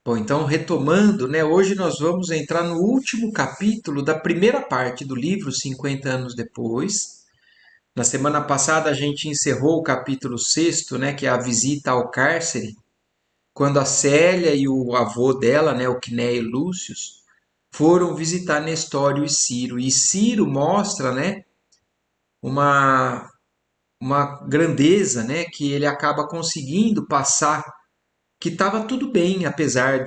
Bom, então retomando, né? Hoje nós vamos entrar no último capítulo da primeira parte do livro, 50 anos depois. Na semana passada a gente encerrou o capítulo sexto, né? Que é a visita ao cárcere, quando a Célia e o avô dela, né? O Quinéio Lúcius, foram visitar Nestório e Ciro. E Ciro mostra, né? Uma, uma grandeza, né? Que ele acaba conseguindo passar que estava tudo bem, apesar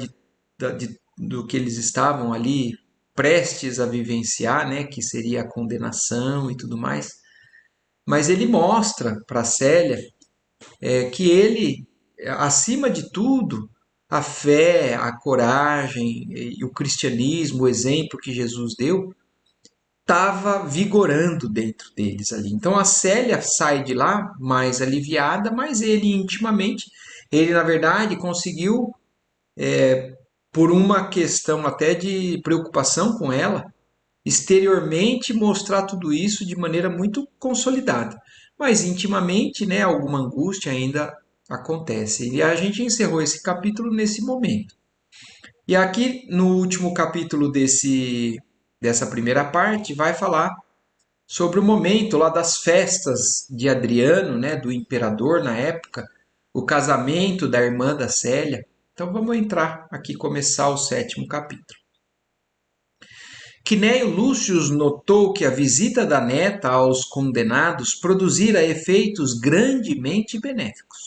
do que eles estavam ali prestes a vivenciar, né, que seria a condenação e tudo mais. Mas ele mostra para Célia que ele, acima de tudo, a fé, a coragem e o cristianismo, o exemplo que Jesus deu, estava vigorando dentro deles ali. Então a Célia sai de lá mais aliviada, mas ele intimamente, ele na verdade conseguiu por uma questão até de preocupação com ela, exteriormente mostrar tudo isso de maneira muito consolidada. Mas intimamente, né, alguma angústia ainda acontece. E a gente encerrou esse capítulo nesse momento. E aqui no último capítulo dessa primeira parte vai falar sobre o momento lá das festas de Adriano, né, do imperador na época, o casamento da irmã da Célia. Então vamos entrar aqui começar o sétimo capítulo. Quinéio Lúcio notou que a visita da neta aos condenados produzira efeitos grandemente benéficos.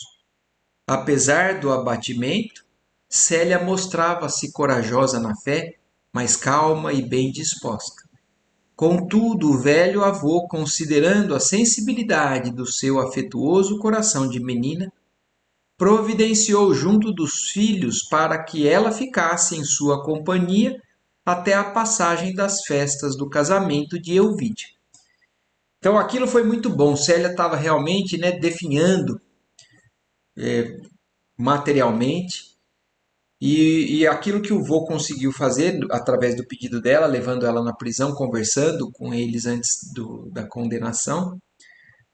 Apesar do abatimento, Célia mostrava-se corajosa na fé, mas calma e bem disposta. Contudo, o velho avô, considerando a sensibilidade do seu afetuoso coração de menina, providenciou junto dos filhos para que ela ficasse em sua companhia até a passagem das festas do casamento de Euvídia. Então aquilo foi muito bom. Célia estava realmente, né, definhando materialmente e aquilo que o vô conseguiu fazer através do pedido dela, levando ela na prisão, conversando com eles antes da condenação,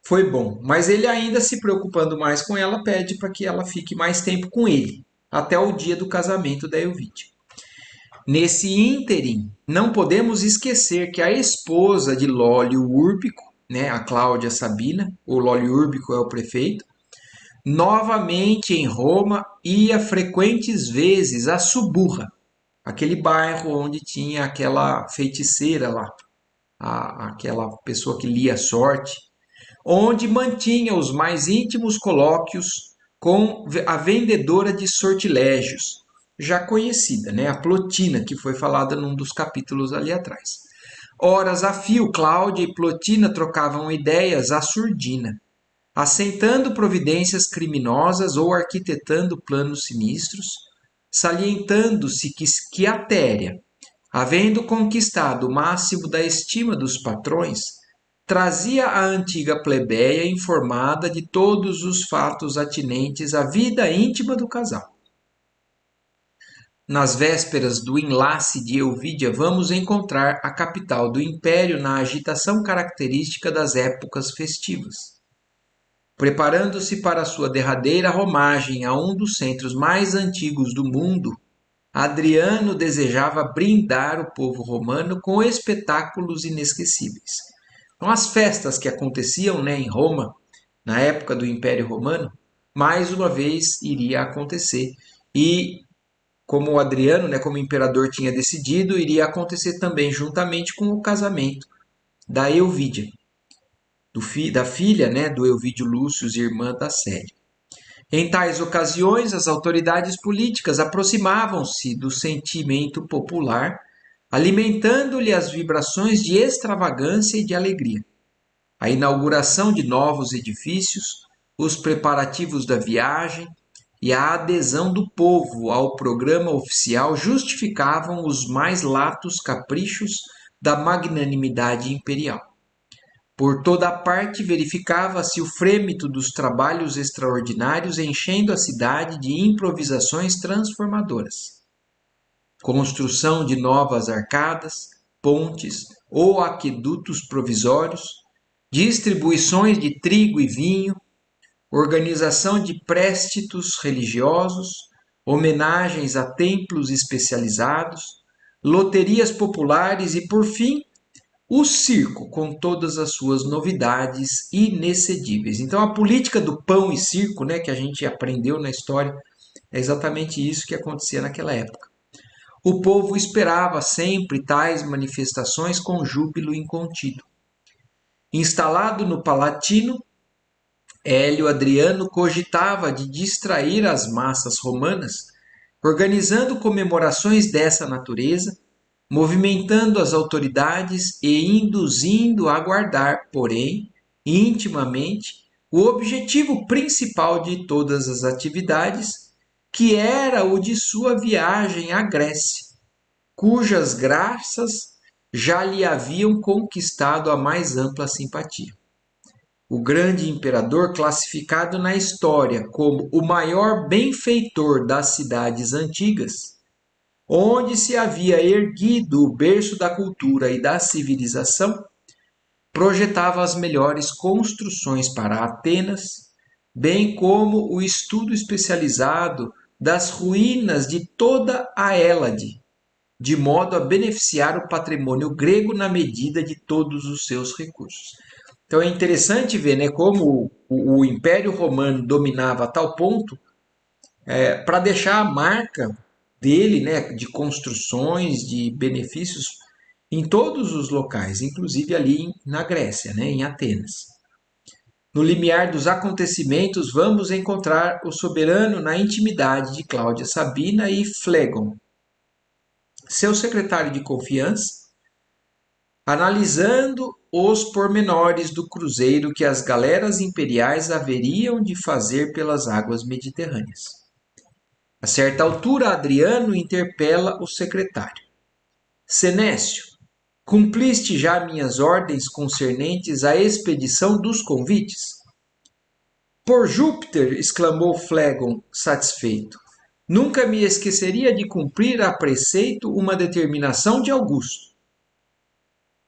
foi bom. Mas ele ainda se preocupando mais com ela, pede para que ela fique mais tempo com ele, até o dia do casamento da Euvídia. Nesse ínterim, não podemos esquecer que a esposa de Lólio Úrbico, né, a Cláudia Sabina, o Lólio Úrbico é o prefeito, novamente em Roma ia frequentes vezes a Suburra, aquele bairro onde tinha aquela feiticeira lá, aquela pessoa que lia a sorte, onde mantinha os mais íntimos colóquios com a vendedora de sortilégios, já conhecida, né? A Plotina, que foi falada num dos capítulos ali atrás. Horas a fio, Cláudia e Plotina trocavam ideias à surdina, assentando providências criminosas ou arquitetando planos sinistros, salientando-se que a Téria, havendo conquistado o máximo da estima dos patrões, trazia a antiga plebeia informada de todos os fatos atinentes à vida íntima do casal. Nas vésperas do enlace de Euvídia, vamos encontrar a capital do império na agitação característica das épocas festivas. Preparando-se para sua derradeira romagem a um dos centros mais antigos do mundo, Adriano desejava brindar o povo romano com espetáculos inesquecíveis. Então, as festas que aconteciam, né, em Roma, na época do Império Romano, mais uma vez iria acontecer. E como o Adriano, né, como imperador tinha decidido, iria acontecer também juntamente com o casamento da Euvídia, da filha, né, do Euvídio Lúcio, irmã da Célia. Em tais ocasiões, as autoridades políticas aproximavam-se do sentimento popular, alimentando-lhe as vibrações de extravagância e de alegria. A inauguração de novos edifícios, os preparativos da viagem e a adesão do povo ao programa oficial justificavam os mais latos caprichos da magnanimidade imperial. Por toda parte verificava-se o frêmito dos trabalhos extraordinários enchendo a cidade de improvisações transformadoras. Construção de novas arcadas, pontes ou aquedutos provisórios, distribuições de trigo e vinho, organização de préstitos religiosos, homenagens a templos especializados, loterias populares e, por fim, o circo, com todas as suas novidades inexcedíveis. Então, a política do pão e circo, né, que a gente aprendeu na história, é exatamente isso que acontecia naquela época. O povo esperava sempre tais manifestações com júbilo incontido. Instalado no Palatino, Hélio Adriano cogitava de distrair as massas romanas, organizando comemorações dessa natureza, movimentando as autoridades e induzindo a guardar, porém, intimamente, o objetivo principal de todas as atividades, que era o de sua viagem à Grécia, cujas graças já lhe haviam conquistado a mais ampla simpatia. O grande imperador, classificado na história como o maior benfeitor das cidades antigas, onde se havia erguido o berço da cultura e da civilização, projetava as melhores construções para Atenas, bem como o estudo especializado das ruínas de toda a Hélade, de modo a beneficiar o patrimônio grego na medida de todos os seus recursos. Então é interessante ver, né, como o Império Romano dominava a tal ponto para deixar a marca dele, né, de construções, de benefícios em todos os locais, inclusive ali na Grécia, né, em Atenas. No limiar dos acontecimentos, vamos encontrar o soberano na intimidade de Cláudia Sabina e Flegon, seu secretário de confiança, analisando os pormenores do cruzeiro que as galeras imperiais haveriam de fazer pelas águas mediterrâneas. A certa altura, Adriano interpela o secretário. Senécio, cumpriste já minhas ordens concernentes à expedição dos convites? Por Júpiter, exclamou Flegon, satisfeito. Nunca me esqueceria de cumprir a preceito uma determinação de Augusto.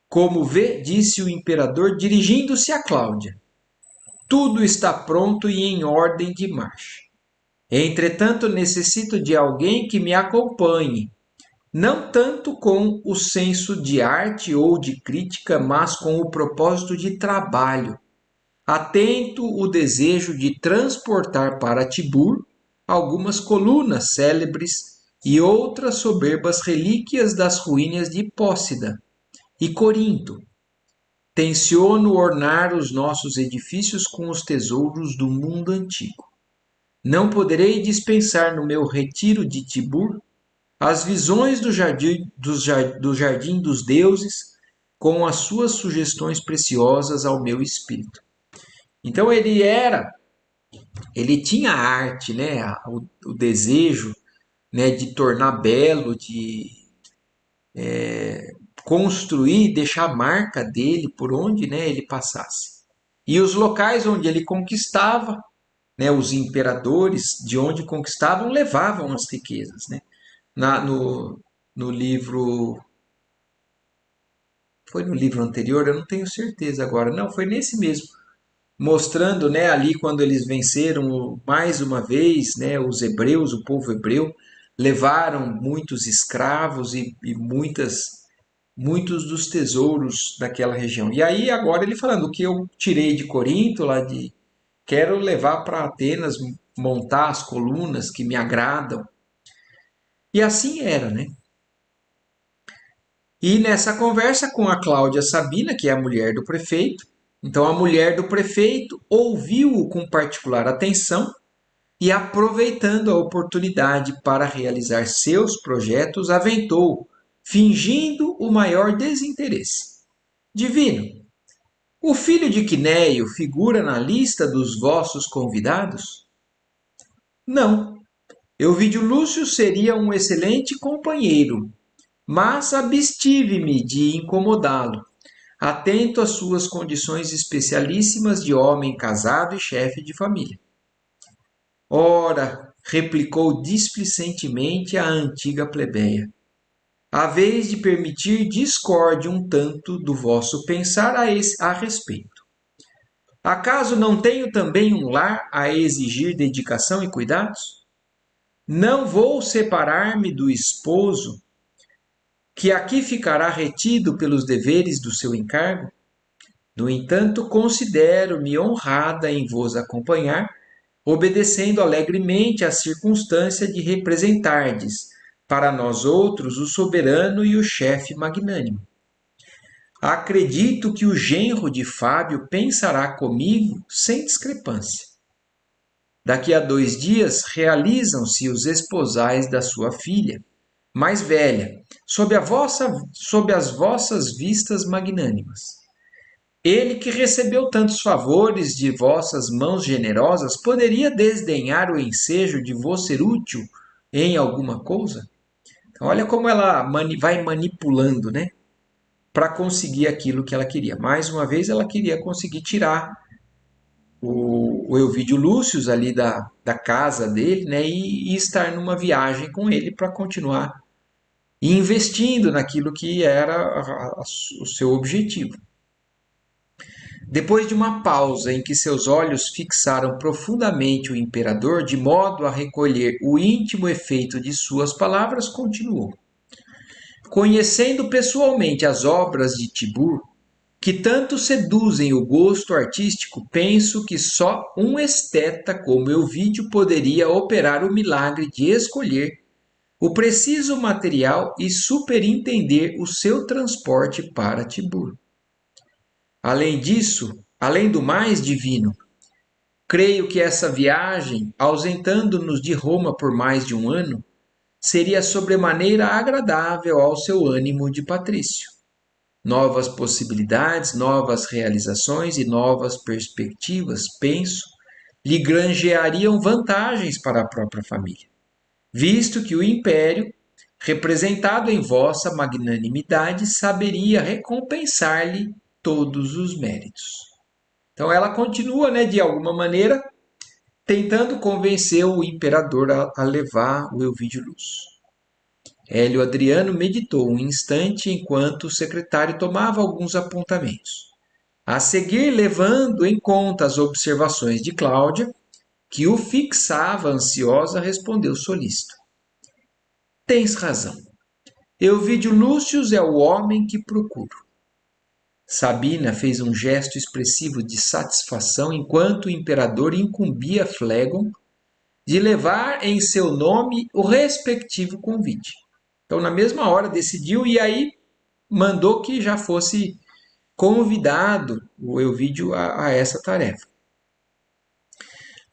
Como vê, disse o imperador, dirigindo-se a Cláudia. Tudo está pronto e em ordem de marcha. Entretanto, necessito de alguém que me acompanhe, não tanto com o senso de arte ou de crítica, mas com o propósito de trabalho. Atento o desejo de transportar para Tibur algumas colunas célebres e outras soberbas relíquias das ruínas de Pócida e Corinto. Tenciono ornar os nossos edifícios com os tesouros do mundo antigo. Não poderei dispensar no meu retiro de Tibur as visões do jardim dos deuses com as suas sugestões preciosas ao meu espírito. Então ele tinha a arte, né, o desejo, né, de tornar belo, de construir, deixar a marca dele por onde, né, ele passasse. E os locais onde ele conquistava, né, os imperadores de onde conquistavam levavam as riquezas, né? No livro, foi no livro anterior, eu não tenho certeza agora, não, foi nesse mesmo, mostrando, né, ali quando eles venceram mais uma vez, né, os hebreus, o povo hebreu, levaram muitos escravos e muitos dos tesouros daquela região. E aí agora ele falando o que eu tirei de Corinto, lá de quero levar para Atenas, montar as colunas que me agradam. E assim era, né? E nessa conversa com a Cláudia Sabina, que é a mulher do prefeito, então a mulher do prefeito ouviu-o com particular atenção e, aproveitando a oportunidade para realizar seus projetos, aventou, fingindo o maior desinteresse. Divino, o filho de Quinéio figura na lista dos vossos convidados? Não. Ovídio Lúcio seria um excelente companheiro, mas abstive-me de incomodá-lo, atento às suas condições especialíssimas de homem casado e chefe de família. Ora, replicou displicentemente a antiga plebeia, haveis de permitir discorde um tanto do vosso pensar a respeito. Acaso não tenho também um lar a exigir dedicação e cuidados? Não vou separar-me do esposo, que aqui ficará retido pelos deveres do seu encargo? No entanto, considero-me honrada em vos acompanhar, obedecendo alegremente à circunstância de representardes, para nós outros, o soberano e o chefe magnânimo. Acredito que o genro de Fábio pensará comigo sem discrepância. Daqui a 2 dias realizam-se os esposais da sua filha, mais velha, sob as vossas vistas magnânimas. Ele que recebeu tantos favores de vossas mãos generosas, poderia desdenhar o ensejo de vos ser útil em alguma coisa? Então, olha como ela vai manipulando, né? Para conseguir aquilo que ela queria. Mais uma vez, ela queria conseguir tirar o Elvídio Lúcius ali da casa dele, né? E estar numa viagem com ele para continuar investindo naquilo que era o seu objetivo. Depois de uma pausa em que seus olhos fixaram profundamente o imperador, de modo a recolher o íntimo efeito de suas palavras, continuou. Conhecendo pessoalmente as obras de Tibur, que tanto seduzem o gosto artístico, penso que só um esteta como Elvídio poderia operar o milagre de escolher o preciso material e superintender o seu transporte para Tibur. Além disso, além do mais divino, creio que essa viagem, ausentando-nos de Roma por mais de um ano, seria sobremaneira agradável ao seu ânimo de patrício. Novas possibilidades, novas realizações e novas perspectivas, penso, lhe granjeariam vantagens para a própria família, visto que o império, representado em vossa magnanimidade, saberia recompensar-lhe todos os méritos. Então ela continua, né, de alguma maneira, tentando convencer o imperador a levar o Elvídio Lúcio. Hélio Adriano meditou um instante enquanto o secretário tomava alguns apontamentos. A seguir, levando em conta as observações de Cláudia, que o fixava ansiosa, respondeu solícito. Tens razão. Elvídio Lúcio é o homem que procuro. Sabina fez um gesto expressivo de satisfação enquanto o imperador incumbia Flegon de levar em seu nome o respectivo convite. Então, na mesma hora, decidiu e aí mandou que já fosse convidado o Elvídio a essa tarefa.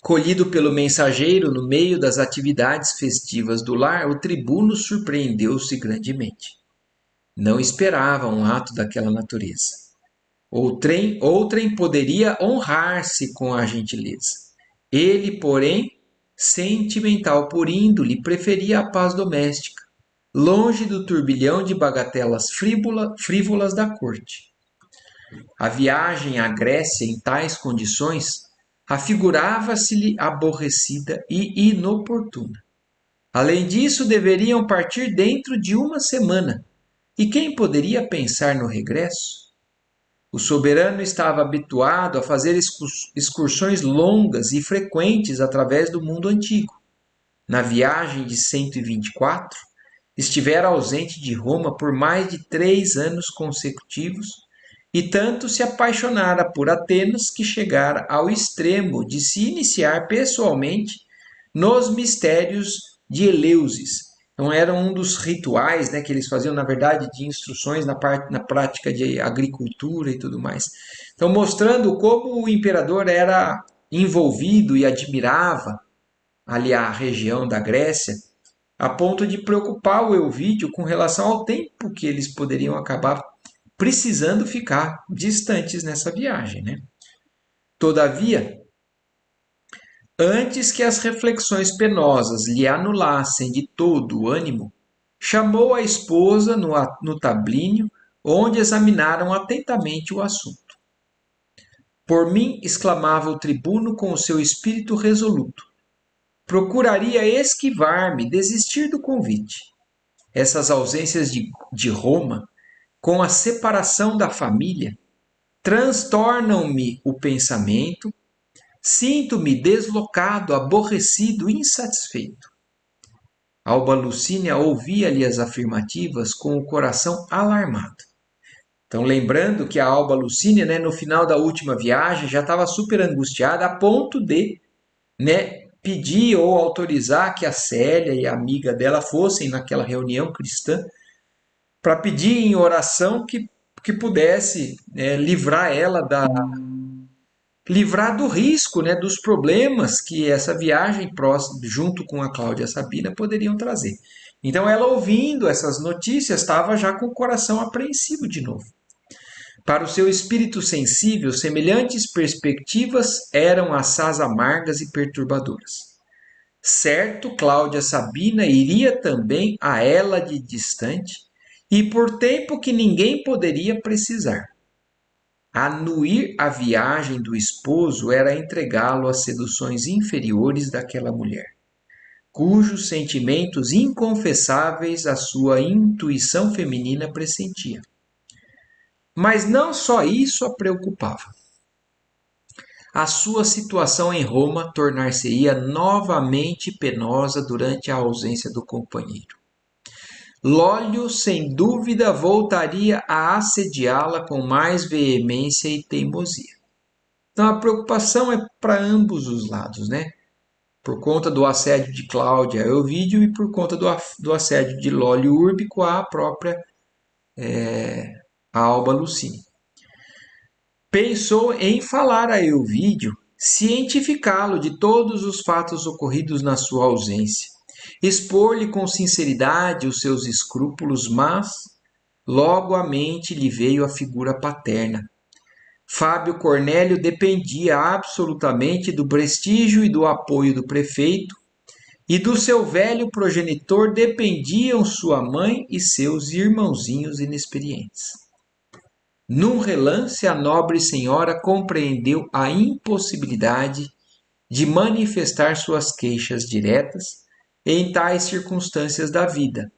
Colhido pelo mensageiro no meio das atividades festivas do lar, o tribuno surpreendeu-se grandemente. Não esperava um ato daquela natureza. Outrem poderia honrar-se com a gentileza. Ele, porém, sentimental por índole, preferia a paz doméstica, longe do turbilhão de bagatelas frívolas da corte. A viagem à Grécia em tais condições afigurava-se-lhe aborrecida e inoportuna. Além disso, deveriam partir dentro de uma semana, e quem poderia pensar no regresso? O soberano estava habituado a fazer excursões longas e frequentes através do mundo antigo. Na viagem de 124, estivera ausente de Roma por mais de 3 anos consecutivos e tanto se apaixonara por Atenas que chegara ao extremo de se iniciar pessoalmente nos mistérios de Eleusis. Então, era um dos rituais, né, que eles faziam, na verdade, de instruções na prática de agricultura e tudo mais. Então, mostrando como o imperador era envolvido e admirava ali a região da Grécia, a ponto de preocupar o Elvídio com relação ao tempo que eles poderiam acabar precisando ficar distantes nessa viagem, né? Todavia, antes que as reflexões penosas lhe anulassem de todo o ânimo, chamou a esposa no tablínio, onde examinaram atentamente o assunto. Por mim, exclamava o tribuno com o seu espírito resoluto, procuraria esquivar-me, desistir do convite. Essas ausências de Roma, com a separação da família, transtornam-me o pensamento. Sinto-me deslocado, aborrecido, insatisfeito. Alba Lucínia ouvia-lhe as afirmativas com o coração alarmado. Então, lembrando que a Alba Lucínia, né, no final da última viagem, já estava super angustiada a ponto de, né, pedir ou autorizar que a Célia e a amiga dela fossem naquela reunião cristã para pedir em oração que pudesse livrar ela livrar do risco, né, dos problemas que essa viagem próxima, junto com a Cláudia Sabina, poderiam trazer. Então, ela ouvindo essas notícias, estava já com o coração apreensivo de novo. Para o seu espírito sensível, semelhantes perspectivas eram assaz amargas e perturbadoras. Certo, Cláudia Sabina iria também a ela de distante, e por tempo que ninguém poderia precisar. Anuir a viagem do esposo era entregá-lo às seduções inferiores daquela mulher, cujos sentimentos inconfessáveis a sua intuição feminina pressentia. Mas não só isso a preocupava. A sua situação em Roma tornar-se-ia novamente penosa durante a ausência do companheiro. Lólio, sem dúvida, voltaria a assediá-la com mais veemência e teimosia. Então a preocupação é para ambos os lados, né? Por conta do assédio de Cláudia a Elvídio e por conta do assédio de Lólio Úrbico à própria Alba Lucínia. Pensou em falar a Elvídio, cientificá-lo de todos os fatos ocorridos na sua ausência, expor-lhe com sinceridade os seus escrúpulos, mas logo à mente lhe veio a figura paterna. Fábio Cornélio dependia absolutamente do prestígio e do apoio do prefeito, e do seu velho progenitor dependiam sua mãe e seus irmãozinhos inexperientes. Num relance, a nobre senhora compreendeu a impossibilidade de manifestar suas queixas diretas em tais circunstâncias da vida,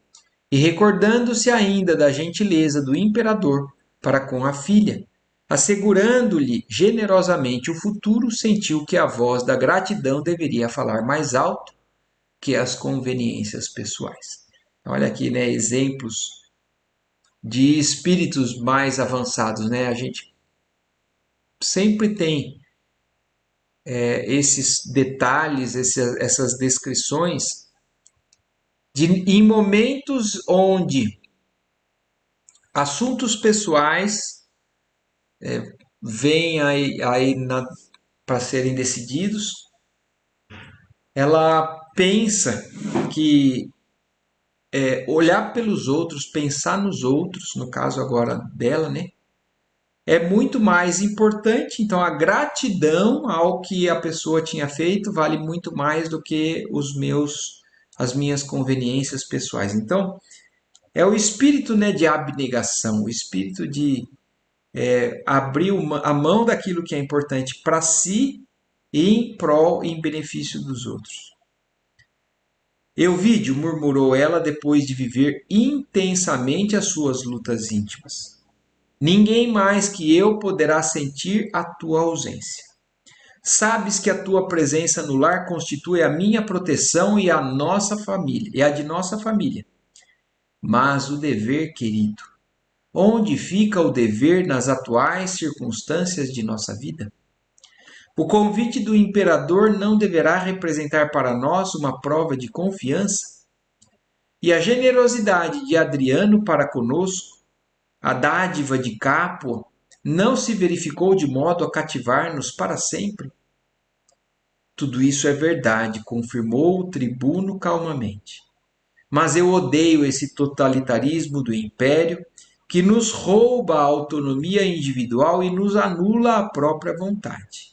e recordando-se ainda da gentileza do imperador para com a filha, assegurando-lhe generosamente o futuro, sentiu que a voz da gratidão deveria falar mais alto que as conveniências pessoais. Olha aqui, né, exemplos de espíritos mais avançados, né? A gente sempre tem esses detalhes, essas descrições em momentos onde assuntos pessoais vêm aí para serem decididos. Ela pensa que olhar pelos outros, pensar nos outros, no caso agora dela, né? É muito mais importante. Então, a gratidão ao que a pessoa tinha feito vale muito mais do que as minhas conveniências pessoais. Então, é o espírito, né, de abnegação, o espírito de abrir a mão daquilo que é importante para si em prol, em benefício dos outros. Elvídio, murmurou ela depois de viver intensamente as suas lutas íntimas. Ninguém mais que eu poderá sentir a tua ausência. Sabes que a tua presença no lar constitui a minha proteção e a nossa família, e a de nossa família. Mas o dever, querido, onde fica o dever nas atuais circunstâncias de nossa vida? O convite do imperador não deverá representar para nós uma prova de confiança? E a generosidade de Adriano para conosco, a dádiva de Capua, não se verificou de modo a cativar-nos para sempre? Tudo isso é verdade, confirmou o tribuno calmamente. Mas eu odeio esse totalitarismo do império que nos rouba a autonomia individual e nos anula a própria vontade.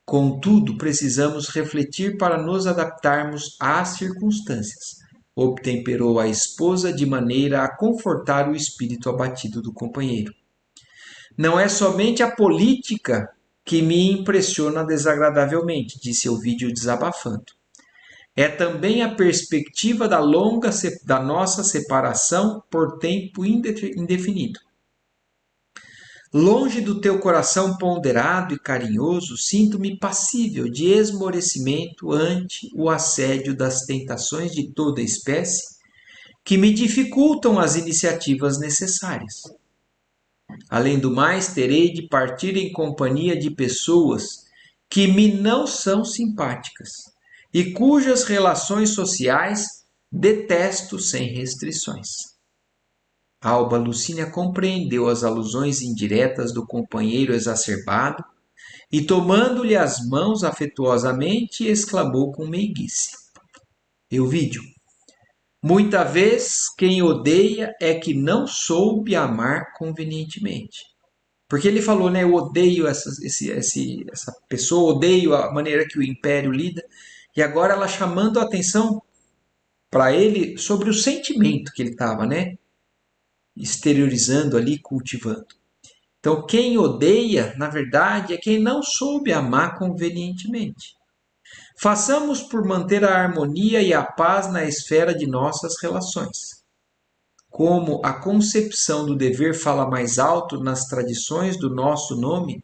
Contudo, precisamos refletir para nos adaptarmos às circunstâncias, obtemperou a esposa de maneira a confortar o espírito abatido do companheiro. Não é somente a política que me impressiona desagradavelmente, disse Ovídio desabafando. É também a perspectiva da nossa separação por tempo indefinido. Longe do teu coração ponderado e carinhoso, sinto-me passível de esmorecimento ante o assédio das tentações de toda espécie que me dificultam as iniciativas necessárias. Além do mais, terei de partir em companhia de pessoas que me não são simpáticas e cujas relações sociais detesto sem restrições. Alba Lucínia compreendeu as alusões indiretas do companheiro exacerbado e, tomando-lhe as mãos afetuosamente, exclamou com meiguice: Euvídio, muita vez quem odeia é que não soube amar convenientemente. Porque ele falou, né? Eu odeio essa pessoa, odeio a maneira que o império lida. E agora ela chamando a atenção para ele sobre o sentimento que ele estava, né? Exteriorizando ali, cultivando. Então, quem odeia, na verdade, é quem não soube amar convenientemente. Façamos por manter a harmonia e a paz na esfera de nossas relações. Como a concepção do dever fala mais alto nas tradições do nosso nome,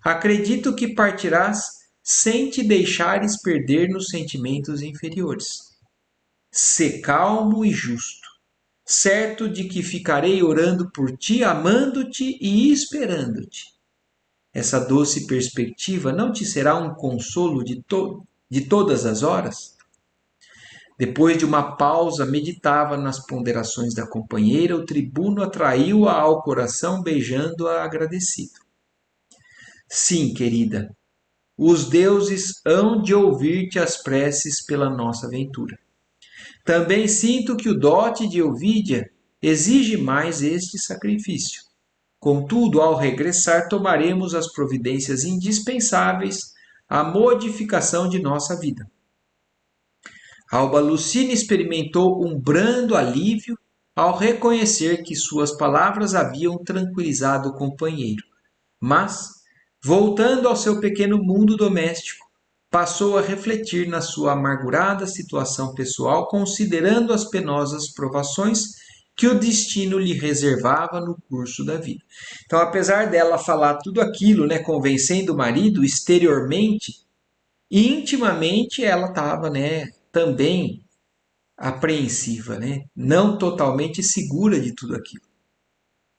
acredito que partirás sem te deixares perder nos sentimentos inferiores. Sê calmo e justo, certo de que ficarei orando por ti, amando-te e esperando-te. Essa doce perspectiva não te será um consolo de todas as horas? Depois de uma pausa, meditava nas ponderações da companheira, o tribuno atraiu-a ao coração, beijando-a agradecido. Sim, querida, os deuses hão de ouvir-te as preces pela nossa ventura. Também sinto que o dote de Ovídia exige mais este sacrifício. Contudo, ao regressar, tomaremos as providências indispensáveis à modificação de nossa vida. Alba Lucínia experimentou um brando alívio ao reconhecer que suas palavras haviam tranquilizado o companheiro. Mas, voltando ao seu pequeno mundo doméstico, passou a refletir na sua amargurada situação pessoal, considerando as penosas provações que o destino lhe reservava no curso da vida. Então, apesar dela falar tudo aquilo, né, convencendo o marido exteriormente, intimamente ela estava, né, também apreensiva, né, não totalmente segura de tudo aquilo.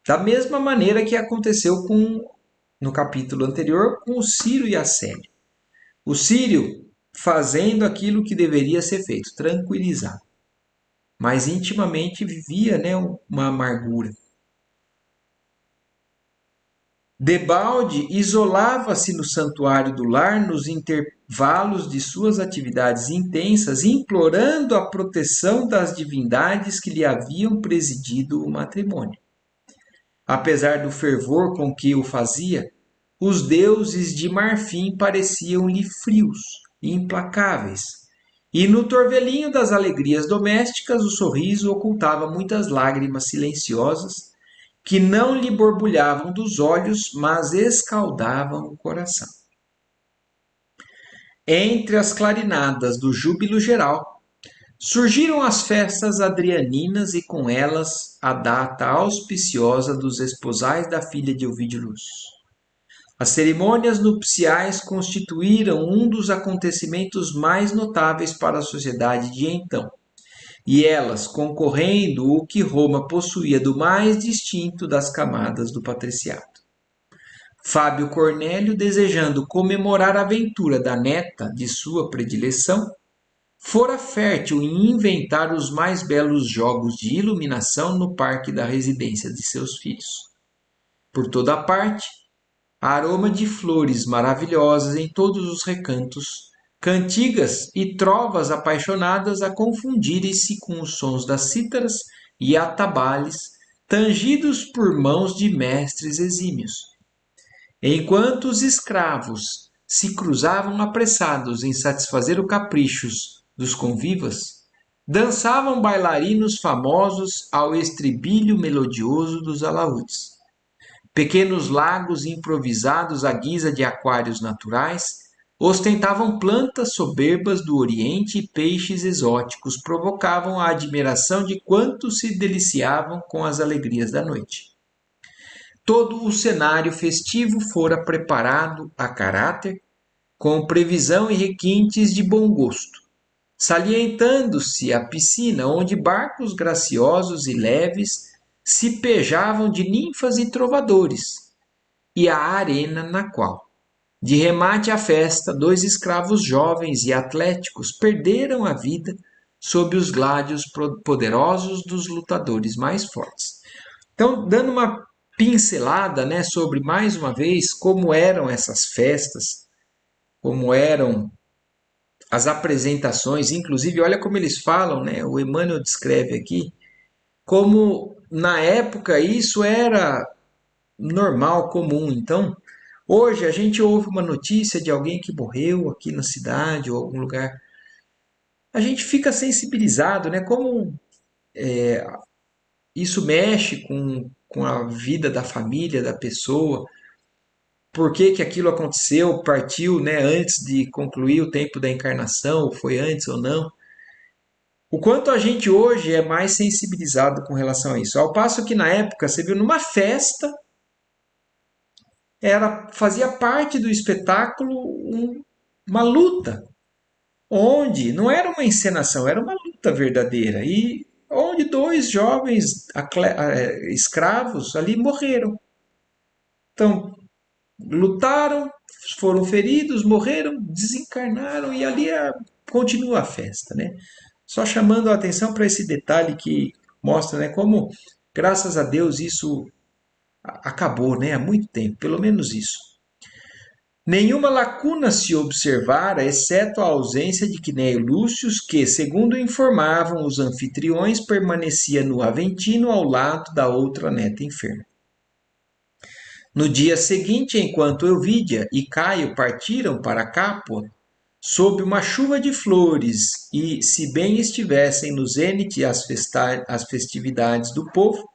Da mesma maneira que aconteceu no capítulo anterior com o Ciro e a Célia. O Círio fazendo aquilo que deveria ser feito, tranquilizar. Mas intimamente vivia, né, uma amargura. Debalde isolava-se no santuário do lar nos intervalos de suas atividades intensas, implorando a proteção das divindades que lhe haviam presidido o matrimônio. Apesar do fervor com que o fazia, os deuses de marfim pareciam-lhe frios e implacáveis, e no torvelinho das alegrias domésticas o sorriso ocultava muitas lágrimas silenciosas que não lhe borbulhavam dos olhos, mas escaldavam o coração. Entre as clarinadas do júbilo geral, surgiram as festas adrianinas e com elas a data auspiciosa dos esposais da filha de Ovídio Lúcio. As cerimônias nupciais constituíram um dos acontecimentos mais notáveis para a sociedade de então, e elas concorrendo o que Roma possuía do mais distinto das camadas do patriciado. Fábio Cornélio, desejando comemorar a aventura da neta de sua predileção, fora fértil em inventar os mais belos jogos de iluminação no parque da residência de seus filhos. Por toda a parte, aroma de flores maravilhosas em todos os recantos, cantigas e trovas apaixonadas a confundirem-se com os sons das cítaras e atabalhes, tangidos por mãos de mestres exímios. Enquanto os escravos se cruzavam apressados em satisfazer os caprichos dos convivas, dançavam bailarinos famosos ao estribilho melodioso dos alaúdes. Pequenos lagos improvisados à guisa de aquários naturais ostentavam plantas soberbas do Oriente e peixes exóticos provocavam a admiração de quantos se deliciavam com as alegrias da noite. todo o cenário festivo fora preparado a caráter, com previsão e requintes de bom gosto, salientando-se a piscina onde barcos graciosos e leves se pejavam de ninfas e trovadores, e a arena na qual, de remate à festa, dois escravos jovens e atléticos perderam a vida sob os gládios poderosos dos lutadores mais fortes. Então, dando uma pincelada, né, sobre mais uma vez como eram essas festas, como eram as apresentações, inclusive, olha como eles falam, né? O Emmanuel descreve aqui como na época isso era normal, comum. Então, hoje a gente ouve uma notícia de alguém que morreu aqui na cidade ou algum lugar, a gente fica sensibilizado, né? Como isso mexe com a vida da família, da pessoa, por que que aquilo aconteceu, partiu, né, antes de concluir o tempo da encarnação, ou foi antes ou não. O quanto a gente hoje é mais sensibilizado com relação a isso. Ao passo que na época, você viu numa festa, fazia parte do espetáculo uma luta, onde não era uma encenação, era uma luta verdadeira. E onde dois jovens escravos ali morreram. Então, lutaram, foram feridos, morreram, desencarnaram e ali continua a festa, né? Só chamando a atenção para esse detalhe que mostra, né, como, graças a Deus, isso acabou, né, há muito tempo, pelo menos isso. Nenhuma lacuna se observara, exceto a ausência de Quinéio Lúcio, que, segundo informavam os anfitriões, permanecia no Aventino ao lado da outra neta enferma. No dia seguinte, enquanto Euvídia e Caio partiram para Capua, sob uma chuva de flores, e se bem estivessem no zênite as festividades do povo,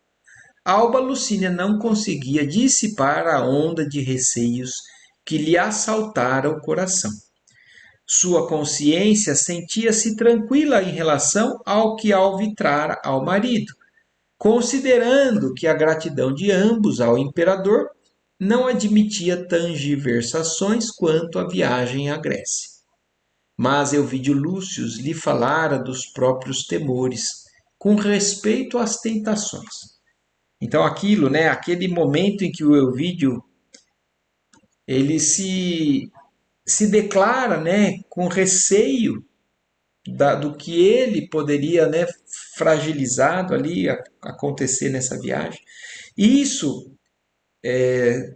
Alba Lucínia não conseguia dissipar a onda de receios que lhe assaltara o coração. Sua consciência sentia-se tranquila em relação ao que alvitrara ao marido, considerando que a gratidão de ambos ao imperador não admitia tangiversações quanto a viagem à Grécia. Mas Elvídio Lúcio lhe falara dos próprios temores, com respeito às tentações. Então aquilo, né, aquele momento em que o Elvídio ele se declara, né, com receio do que ele poderia, né, fragilizado ali acontecer nessa viagem. Isso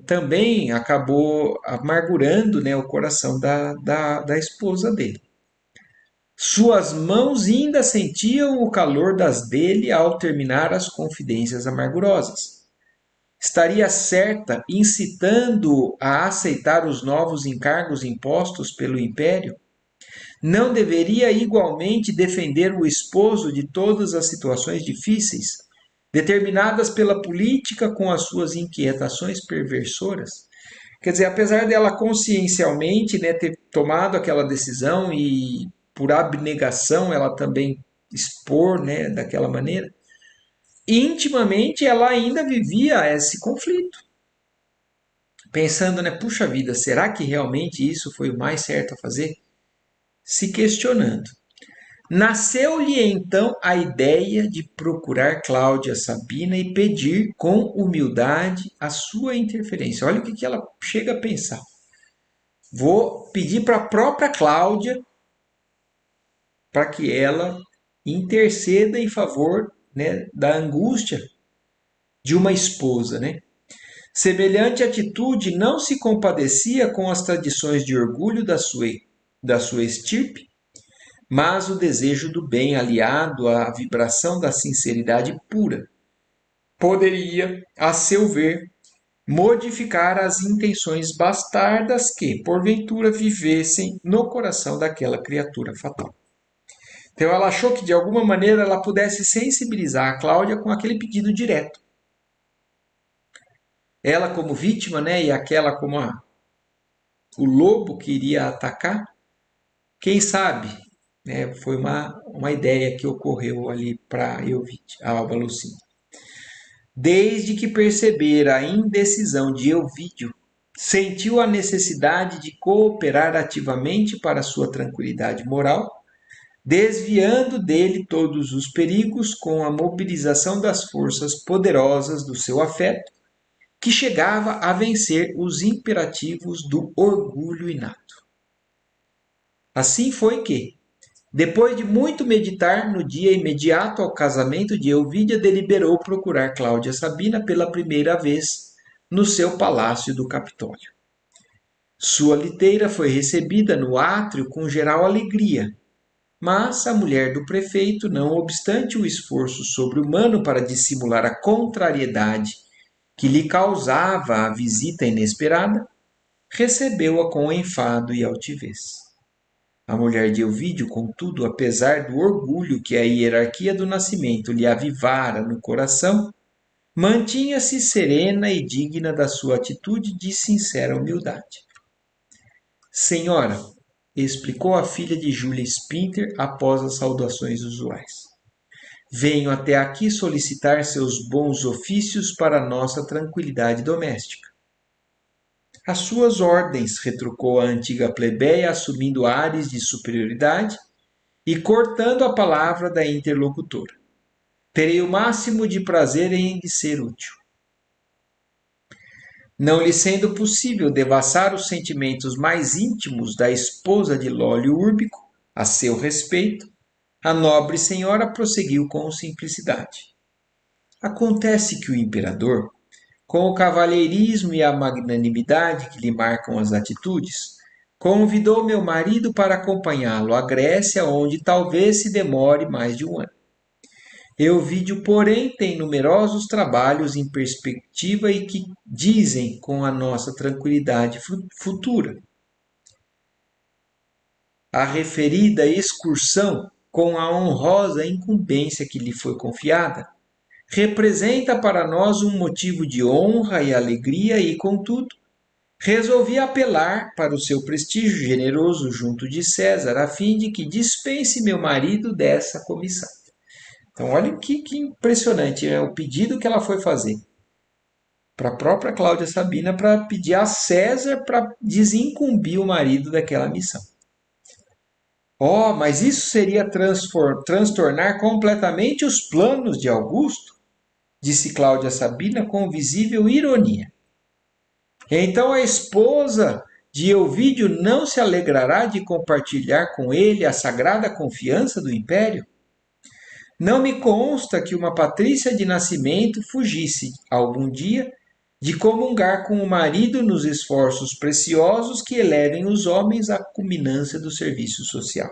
também acabou amargurando, né, o coração da esposa dele. Suas mãos ainda sentiam o calor das dele ao terminar as confidências amargurosas. Estaria certa incitando-o a aceitar os novos encargos impostos pelo império? Não deveria igualmente defender o esposo de todas as situações difíceis, determinadas pela política com as suas inquietações perversoras? Quer dizer, apesar dela consciencialmente, né, ter tomado aquela decisão e por abnegação ela também expor, né, daquela maneira, intimamente ela ainda vivia esse conflito. Pensando, né, puxa vida, será que realmente isso foi o mais certo a fazer? Se questionando. Nasceu-lhe então a ideia de procurar Cláudia Sabina e pedir com humildade a sua interferência. Olha o que ela chega a pensar. Vou pedir para a própria Cláudia para que ela interceda em favor, né, da angústia de uma esposa, né? Semelhante atitude não se compadecia com as tradições de orgulho da sua estirpe, mas o desejo do bem aliado à vibração da sinceridade pura poderia, a seu ver, modificar as intenções bastardas que, porventura, vivessem no coração daquela criatura fatal. Então ela achou que de alguma maneira ela pudesse sensibilizar a Cláudia com aquele pedido direto. Ela como vítima, né, e aquela como o lobo que iria atacar, quem sabe, né, foi uma ideia que ocorreu ali para Elvite, a Alba Lucínia. Desde que percebera a indecisão de Elvídio, sentiu a necessidade de cooperar ativamente para sua tranquilidade moral, desviando dele todos os perigos com a mobilização das forças poderosas do seu afeto, que chegava a vencer os imperativos do orgulho inato. Assim foi que, depois de muito meditar, no dia imediato ao casamento de Elvídia, deliberou procurar Cláudia Sabina pela primeira vez no seu palácio do Capitólio. Sua liteira foi recebida no átrio com geral alegria, mas a mulher do prefeito, não obstante o esforço sobre-humano para dissimular a contrariedade que lhe causava a visita inesperada, recebeu-a com enfado e altivez. A mulher de Elvídio, contudo, apesar do orgulho que a hierarquia do nascimento lhe avivara no coração, mantinha-se serena e digna da sua atitude de sincera humildade. Senhora, explicou a filha de Julia Spinter após as saudações usuais. Venho até aqui solicitar seus bons ofícios para nossa tranquilidade doméstica. As suas ordens, retrucou a antiga plebeia, assumindo ares de superioridade e cortando a palavra da interlocutora. Terei o máximo de prazer em lhe ser útil. Não lhe sendo possível devassar os sentimentos mais íntimos da esposa de Lólio Úrbico a seu respeito, a nobre senhora prosseguiu com simplicidade. Acontece que o imperador, com o cavalheirismo e a magnanimidade que lhe marcam as atitudes, convidou meu marido para acompanhá-lo à Grécia, onde talvez se demore mais de um ano. Elvídio, porém, tem numerosos trabalhos em perspectiva e que dizem com a nossa tranquilidade futura. A referida excursão, com a honrosa incumbência que lhe foi confiada, representa para nós um motivo de honra e alegria e, contudo, resolvi apelar para o seu prestígio generoso junto de César, a fim de que dispense meu marido dessa comissão. Então, olha que impressionante, né? O pedido que ela foi fazer para a própria Cláudia Sabina para pedir a César para desincumbir o marido daquela missão. Oh, mas isso seria transtornar completamente os planos de Augusto, disse Cláudia Sabina com visível ironia. Então a esposa de Elvídio não se alegrará de compartilhar com ele a sagrada confiança do império? Não me consta que uma patrícia de nascimento fugisse, algum dia, de comungar com o marido nos esforços preciosos que elevem os homens à culminância do serviço social.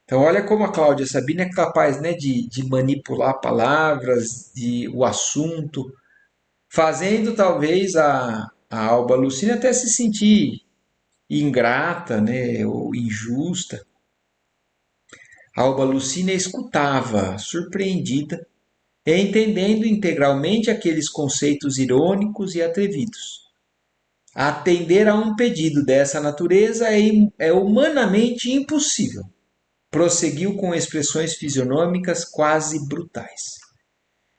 Então, olha como a Cláudia Sabina é capaz, né, de manipular palavras, o assunto, fazendo talvez a Alba Lucina até se sentir ingrata, né, ou injusta. A Alba Lucina escutava, surpreendida, entendendo integralmente aqueles conceitos irônicos e atrevidos. Atender a um pedido dessa natureza é humanamente impossível. Prosseguiu com expressões fisionômicas quase brutais.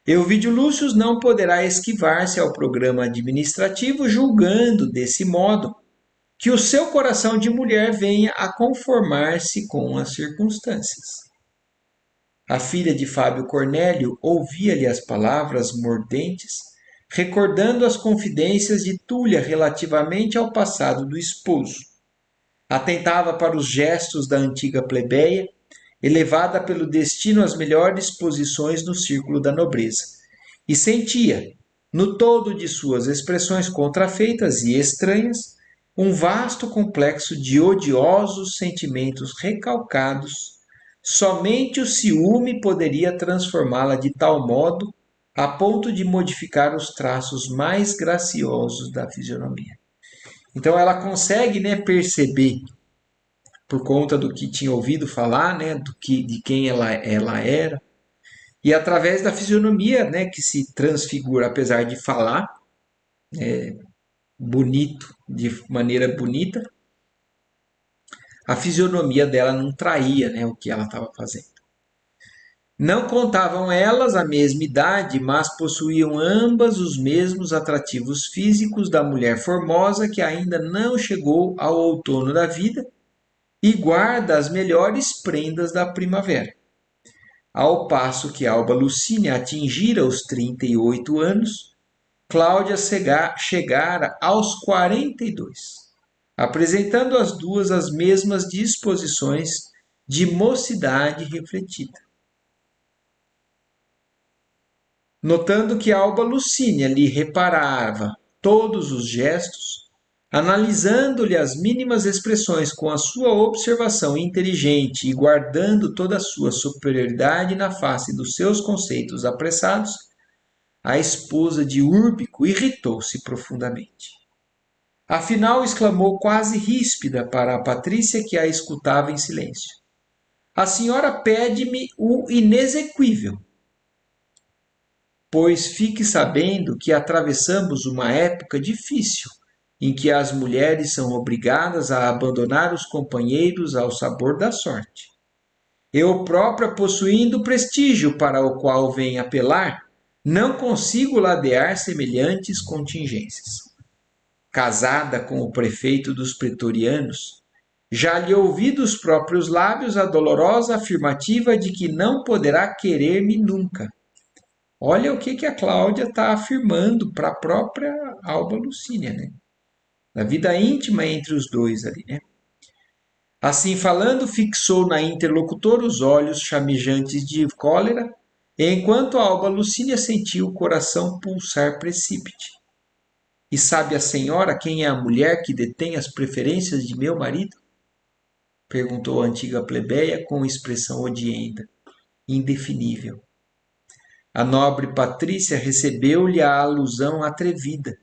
Elvídio Lúcio não poderá esquivar-se ao programa administrativo, julgando, desse modo, que o seu coração de mulher venha a conformar-se com as circunstâncias. A filha de Fábio Cornélio ouvia-lhe as palavras mordentes, recordando as confidências de Túlia relativamente ao passado do esposo. Atentava para os gestos da antiga plebeia, elevada pelo destino às melhores posições no círculo da nobreza, e sentia, no todo de suas expressões contrafeitas e estranhas, um vasto complexo de odiosos sentimentos recalcados. Somente o ciúme poderia transformá-la de tal modo a ponto de modificar os traços mais graciosos da fisionomia. Então ela consegue, né, perceber, por conta do que tinha ouvido falar, né, de quem ela era, e através da fisionomia, né, que se transfigura, apesar de falar bonito, de maneira bonita, a fisionomia dela não traía, né, o que ela estava fazendo. Não contavam elas a mesma idade, mas possuíam ambas os mesmos atrativos físicos da mulher formosa que ainda não chegou ao outono da vida e guarda as melhores prendas da primavera. Ao passo que Alba Lucínia atingira os 38 anos, Cláudia chegara aos 42, apresentando as duas as mesmas disposições de mocidade refletida. Notando que Alba Lucínia lhe reparava todos os gestos, analisando-lhe as mínimas expressões com a sua observação inteligente e guardando toda a sua superioridade na face dos seus conceitos apressados, a esposa de Úrbico irritou-se profundamente. Afinal, exclamou quase ríspida para a Patrícia que a escutava em silêncio. A senhora pede-me o inexequível, pois fique sabendo que atravessamos uma época difícil, em que as mulheres são obrigadas a abandonar os companheiros ao sabor da sorte. Eu própria, possuindo o prestígio para o qual venho apelar, não consigo ladear semelhantes contingências. Casada com o prefeito dos pretorianos, já lhe ouvi dos próprios lábios a dolorosa afirmativa de que não poderá querer-me nunca. Olha o que a Cláudia está afirmando para a própria Alba Lucínia, né? Na vida íntima entre os dois ali, né? Assim falando, fixou na interlocutora os olhos chamejantes de cólera, enquanto a Alba Lucínia sentiu o coração pulsar precípite. E sabe a senhora quem é a mulher que detém as preferências de meu marido? Perguntou a antiga plebeia com expressão odienta, indefinível. A nobre Patrícia recebeu-lhe a alusão atrevida,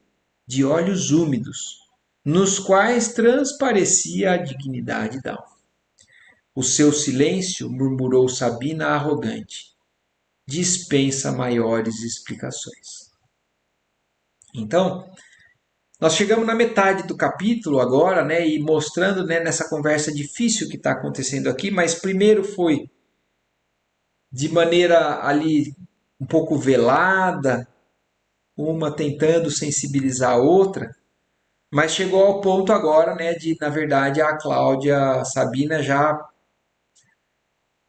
de olhos úmidos, nos quais transparecia a dignidade da alma. O seu silêncio, murmurou Sabina arrogante, dispensa maiores explicações. Então, nós chegamos na metade do capítulo agora, né, e mostrando, né, nessa conversa difícil que está acontecendo aqui, mas primeiro foi de maneira ali um pouco velada, uma tentando sensibilizar a outra, mas chegou ao ponto agora, né, de, na verdade, a Cláudia Sabina já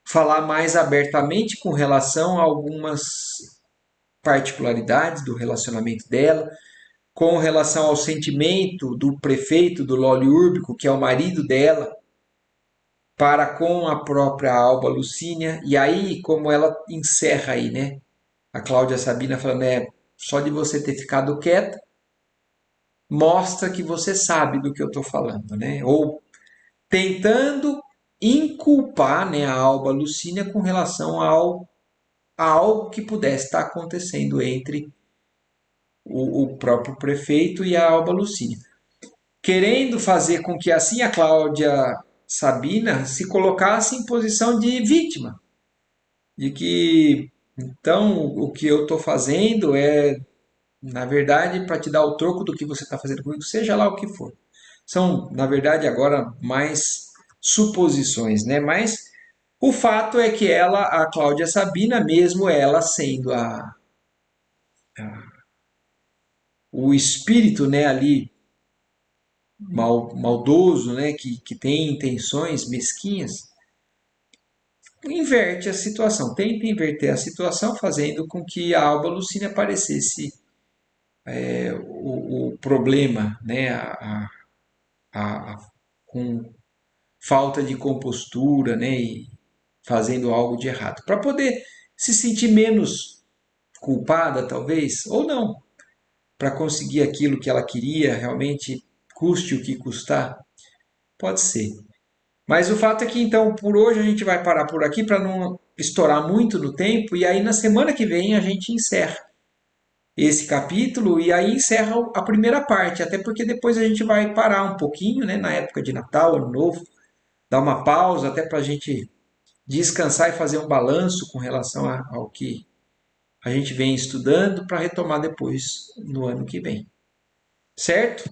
falar mais abertamente com relação a algumas particularidades do relacionamento dela, com relação ao sentimento do prefeito do Lólio Úrbico, que é o marido dela, para com a própria Alba Lucínia. E aí, como ela encerra aí, né? A Cláudia Sabina falando, só de você ter ficado quieta, mostra que você sabe do que eu estou falando, né? Ou tentando inculpar, né, a Alba Lucínia com relação a algo que pudesse estar acontecendo entre o próprio prefeito e a Alba Lucínia. Querendo fazer com que assim a Cláudia Sabina se colocasse em posição de vítima, de que então o que eu estou fazendo é, na verdade, para te dar o troco do que você está fazendo comigo, seja lá o que for. São, na verdade, agora mais suposições, né? Mas o fato é que ela, a Cláudia Sabina, mesmo ela sendo o espírito, né, ali maldoso, né, que tem intenções mesquinhas, inverte a situação, tenta inverter a situação, fazendo com que a Alba Lucínia parecesse o problema, né, com falta de compostura, né, e fazendo algo de errado, para poder se sentir menos culpada, talvez, ou não, para conseguir aquilo que ela queria, realmente custe o que custar, pode ser. Mas o fato é que então por hoje a gente vai parar por aqui para não estourar muito no tempo e aí na semana que vem a gente encerra esse capítulo e aí encerra a primeira parte, até porque depois a gente vai parar um pouquinho, né, na época de Natal, Ano Novo, dar uma pausa até para a gente descansar e fazer um balanço com relação ao que a gente vem estudando para retomar depois no ano que vem. Certo?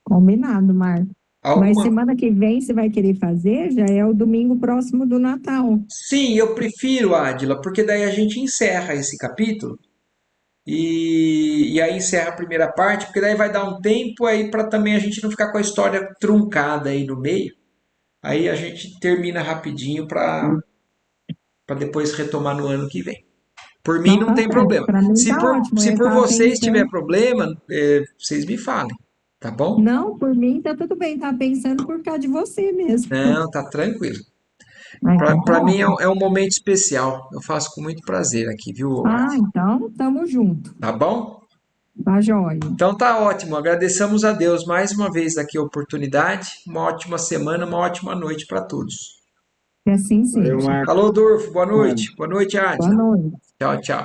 Combinado, Marco. Mas Alguma. semana que vem você vai querer fazer? Já é o domingo próximo do Natal. Sim, eu prefiro, Ádila, porque daí a gente encerra esse capítulo e aí encerra a primeira parte, porque daí vai dar um tempo aí para também a gente não ficar com a história truncada aí no meio. Aí a gente termina rapidinho para depois retomar no ano que vem. Por mim Não não tá tem certo. problema. Para mim Se tá por, ótimo. se Eu por estava vocês tiver pensando. problema, vocês me falem, tá bom? Não, por mim tá tudo bem. Tava pensando por causa de você mesmo. Não, tá tranquilo. Ah, então tá Para mim ótimo. é um momento especial. Eu faço com muito prazer aqui, viu, Ah, Adi? então tamo junto. Tá bom? Tá joia. Então tá ótimo. Agradeçamos a Deus mais uma vez aqui a oportunidade. Uma ótima semana, uma ótima noite para todos. Que assim Valeu, seja. Marcos. Falou, Durfo. Boa noite. Boa noite, Boa Adi. noite. Tchau, tchau.